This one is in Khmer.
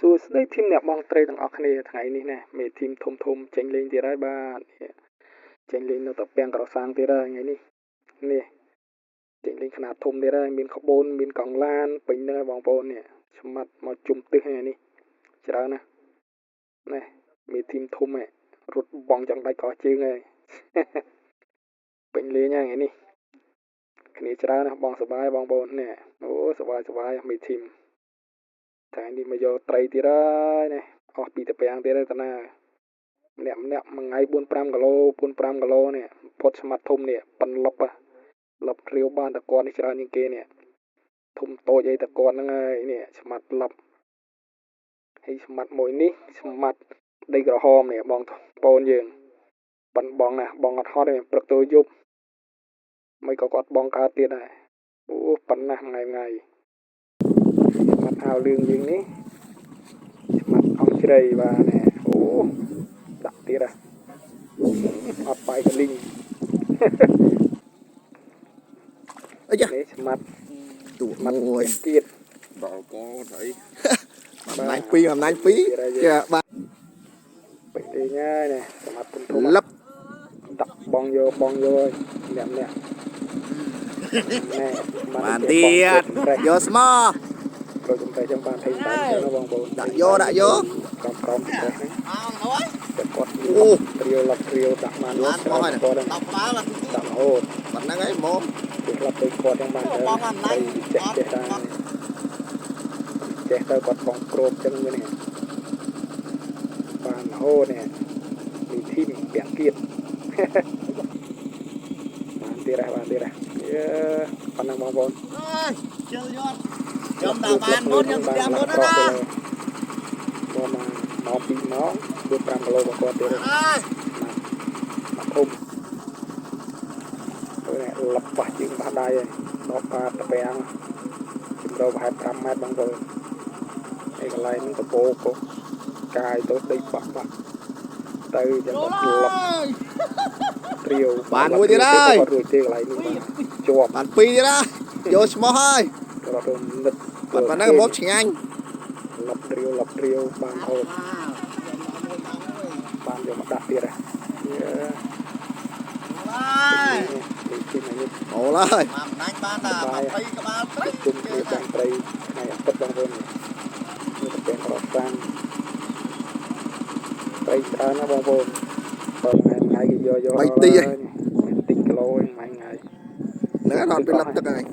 សួស្តីធីមអ្នកបងត្រីទាំងអស់គ្នាថ្ងៃនេះណាមេធីមធំចេញលេងទៀតហើយបាទចេញលេងនៅតែពាំងក្រសាំងទៀតហើយថ្ងៃនេះនេះចេញលេងខ្នាតធំទៀតហើយមានក្បូនមានកង់ឡានពេញហ្នឹងហើយបងប្អូននេះឆ្មាត់មកជុំទឹះថ្ងៃនេះច្រើនណាស់នេះមេធីមធំហ៎រត់បងចង់ដាច់កោះជើងហើយពេញលេងហើយថ្ងៃនេះគ្នាច្រើនណាស់បងសប្បាយបងប្អូននេះអូសប្បាយមេធីមថ្ងៃនេះមកយកត្រីទៀតហើយនេះអស់ពីតាពាំងទៀតហើយតាណាម្នាក់មួយថ្ងៃ4-5គីឡូ4-5គីឡូនេះផុតស្មាត់ធំនេះប៉ិនលប់លប់រាវបានតគាត់នេះច្រើនជាងគេនេះធំតូចអីតគាត់ហ្នឹងហើយនេះស្មាត់លប់ហើយស្មាត់មួយនេះស្មាត់ដីក្រហមនេះបងប្អូនយើងប៉ិនបងណាបងអត់ហត់ទេព្រឹកទៅយប់មិនក៏គាត់បងកើតទៀតដែរអូប៉ិនណាស់ថ្ងៃស្មាត់អាវលឿងយើងនេះស្មាត់អង្ជ្រៃបាទនេះអូដាក់ទៀតអត់បាយកលីងអីយ៉ានេះស្មាត់ទូមួយទៀតដល់កអីអំណាញ់ពីចាបាទពេកទេញ៉ាយនេះស្មាត់ធំលឹបដាក់បងយកអ្នកណែបានទៀតយកស្មោព្រោះខ្ញុំតែចាំបានថេងបានចឹងបងប្អូនដាក់យកក្រំទៅហ្នឹងតែគាត់អូត្រៀវដាក់បានមកហើយគាត់ដាក់បាល់ដាក់រហូតប៉ុណ្្នឹងហើយមកគេក្លាប់ទៅគាត់យ៉ាងបានទៅចេះដែរចេះទៅគាត់បងគ្របចឹងវិញនេះបានរហូតនេះមីធីមពាក់គៀតបានទៀតហើយប៉ុណ្ណឹងបងប្អូនជិលយត់ខ្ញុំដាក់បានមុនខ្ញុំទៅតាមមុនណាបងមក2ម៉ោង4-5គីឡូរបស់គាត់ទៀតមកធំនេះលប់បាស់ជាងបាស់ដៃហើយដល់បាតពាំងជំរៅប្រហែល5ម៉ែត្របងប្អូនឯកន្លែងហ្នឹងតពោកកាយទៅដីបាក់ទៅចឹងគាត់លប់ត្រាវបានមួយទៀតហើយគាត់រួចទេកន្លែងនេះជាប់បាន2ទៀតណាយកស្មោះហើយគាត់ទៅនិតគាត់ប៉ុណ្ណឹងមកឆ្ងាញ់លប់ត្រាវបានហូតបានយកមកដាក់ទៀតហ៎អូឡើយមកណាញ់បានតែ20ក្បាលត្រីជុំគ្នាបងត្រីថ្ងៃអាទិត្យបងប្អូននេះទៅเป็นក្រសាំងត្រីច្រើនណាបងប្អូនបើថ្ងៃគេយក3ទីគីឡូហ្នឹងថ្ងៃហ្នឹងអត់ពីលឹបទឹកហើយ